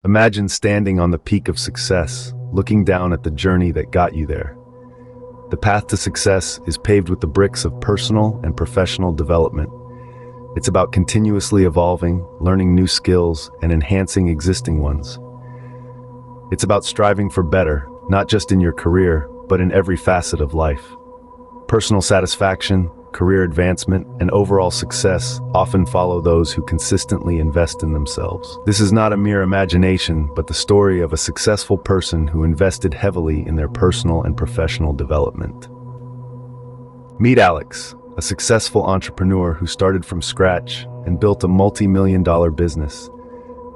Imagine standing on the peak of success, looking down at the journey that got you there. The path to success is paved with the bricks of personal and professional development. It's about continuously evolving, learning new skills, and enhancing existing ones. It's about striving for better, not just in your career, but in every facet of life. Personal satisfaction, career advancement, and overall success often follow those who consistently invest in themselves. This is not a mere imagination, but the story of a successful person who invested heavily in their personal and professional development. Meet Alex, a successful entrepreneur who started from scratch and built a multi-million-dollar business.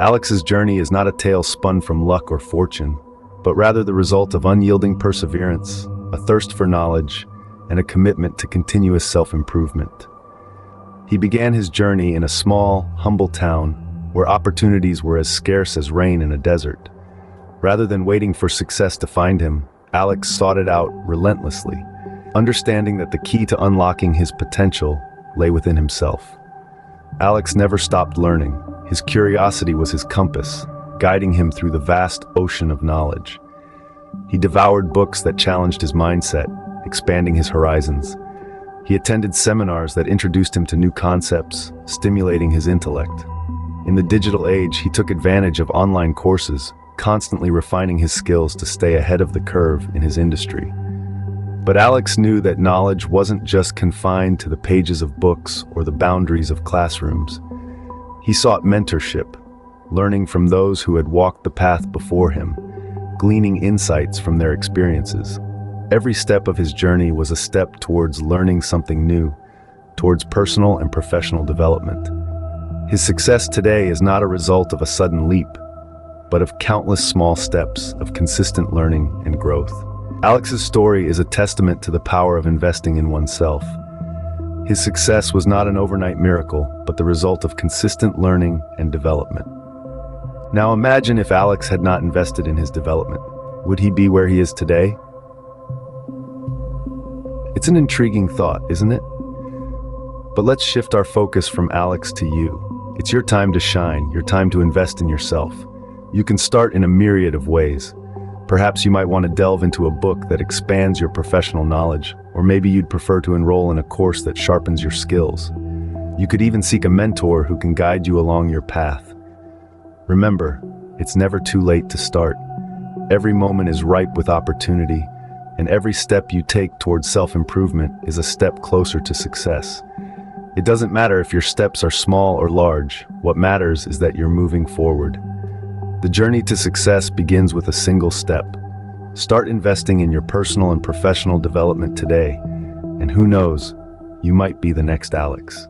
Alex's journey is not a tale spun from luck or fortune, but rather the result of unyielding perseverance, a thirst for knowledge, and a commitment to continuous self-improvement. He began his journey in a small, humble town where opportunities were as scarce as rain in a desert. Rather than waiting for success to find him, Alex sought it out relentlessly, understanding that the key to unlocking his potential lay within himself. Alex never stopped learning. His curiosity was his compass, guiding him through the vast ocean of knowledge. He devoured books that challenged his mindset, expanding his horizons. He attended seminars that introduced him to new concepts, stimulating his intellect. In the digital age, he took advantage of online courses, constantly refining his skills to stay ahead of the curve in his industry. But Alex knew that knowledge wasn't just confined to the pages of books or the boundaries of classrooms. He sought mentorship, learning from those who had walked the path before him, gleaning insights from their experiences. Every step of his journey was a step towards learning something new, towards personal and professional development. His success today is not a result of a sudden leap, but of countless small steps of consistent learning and growth. Alex's story is a testament to the power of investing in oneself. His success was not an overnight miracle, but the result of consistent learning and development. Now imagine if Alex had not invested in his development. Would he be where he is today? It's an intriguing thought, isn't it? But let's shift our focus from Alex to you. It's your time to shine, your time to invest in yourself. You can start in a myriad of ways. Perhaps you might want to delve into a book that expands your professional knowledge, or maybe you'd prefer to enroll in a course that sharpens your skills. You could even seek a mentor who can guide you along your path. Remember, it's never too late to start. Every moment is ripe with opportunity, and every step you take towards self-improvement is a step closer to success. It doesn't matter if your steps are small or large. What matters is that you're moving forward. The journey to success begins with a single step. Start investing in your personal and professional development today, and who knows, you might be the next Alex.